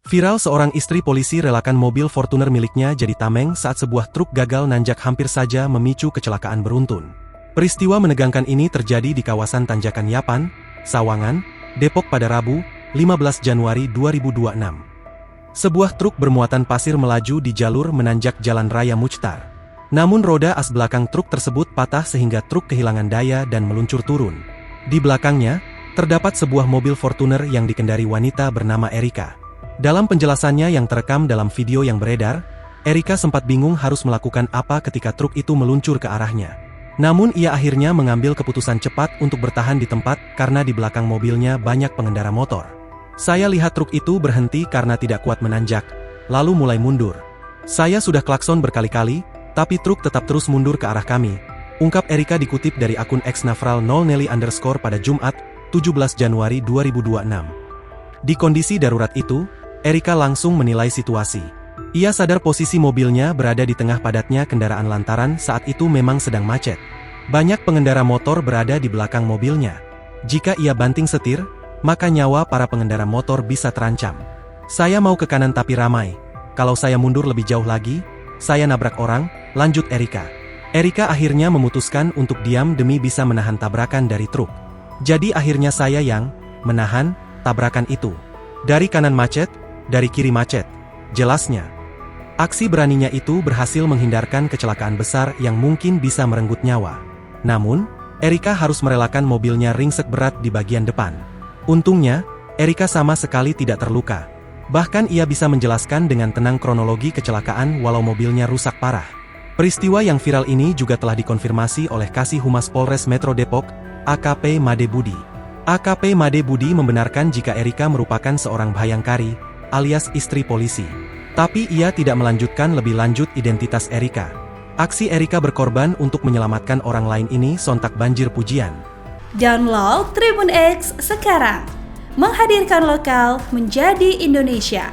Viral, seorang istri polisi relakan mobil Fortuner miliknya jadi tameng saat sebuah truk gagal nanjak hampir saja memicu kecelakaan beruntun. Peristiwa menegangkan ini terjadi di kawasan Tanjakan Yapan, Sawangan, Depok pada Rabu, 15 Januari 2026. Sebuah truk bermuatan pasir melaju di jalur menanjak Jalan Raya Muchtar. Namun roda as belakang truk tersebut patah sehingga truk kehilangan daya dan meluncur turun. Di belakangnya, terdapat sebuah mobil Fortuner yang dikendari wanita bernama Erika. Dalam penjelasannya yang terekam dalam video yang beredar, Erika sempat bingung harus melakukan apa ketika truk itu meluncur ke arahnya. Namun ia akhirnya mengambil keputusan cepat untuk bertahan di tempat karena di belakang mobilnya banyak pengendara motor. Saya lihat truk itu berhenti karena tidak kuat menanjak, lalu mulai mundur. Saya sudah klakson berkali-kali, tapi truk tetap terus mundur ke arah kami, ungkap Erika dikutip dari akun @nafral0nelly_ pada Jumat, 17 Januari 2026. Di kondisi darurat itu, Erika langsung menilai situasi. Ia sadar posisi mobilnya berada di tengah padatnya kendaraan lantaran saat itu memang sedang macet. Banyak pengendara motor berada di belakang mobilnya. Jika ia banting setir, maka nyawa para pengendara motor bisa terancam. Saya mau ke kanan tapi ramai. Kalau saya mundur lebih jauh lagi, saya nabrak orang, lanjut Erika. Erika akhirnya memutuskan untuk diam demi bisa menahan tabrakan dari truk. Jadi akhirnya saya yang menahan tabrakan itu. Dari kanan macet, dari kiri macet, jelasnya. Aksi beraninya itu berhasil menghindarkan kecelakaan besar yang mungkin bisa merenggut nyawa. Namun, Erika harus merelakan mobilnya ringsek berat di bagian depan. Untungnya, Erika sama sekali tidak terluka. Bahkan ia bisa menjelaskan dengan tenang kronologi kecelakaan walau mobilnya rusak parah. Peristiwa yang viral ini juga telah dikonfirmasi oleh Kasih Humas Polres Metro Depok, AKP Made Budi. AKP Made Budi membenarkan jika Erika merupakan seorang bhayangkari, alias istri polisi. Tapi ia tidak melanjutkan lebih lanjut identitas Erika. Aksi Erika berkorban untuk menyelamatkan orang lain ini sontak banjir pujian. Download Tribun X sekarang, menghadirkan lokal menjadi Indonesia.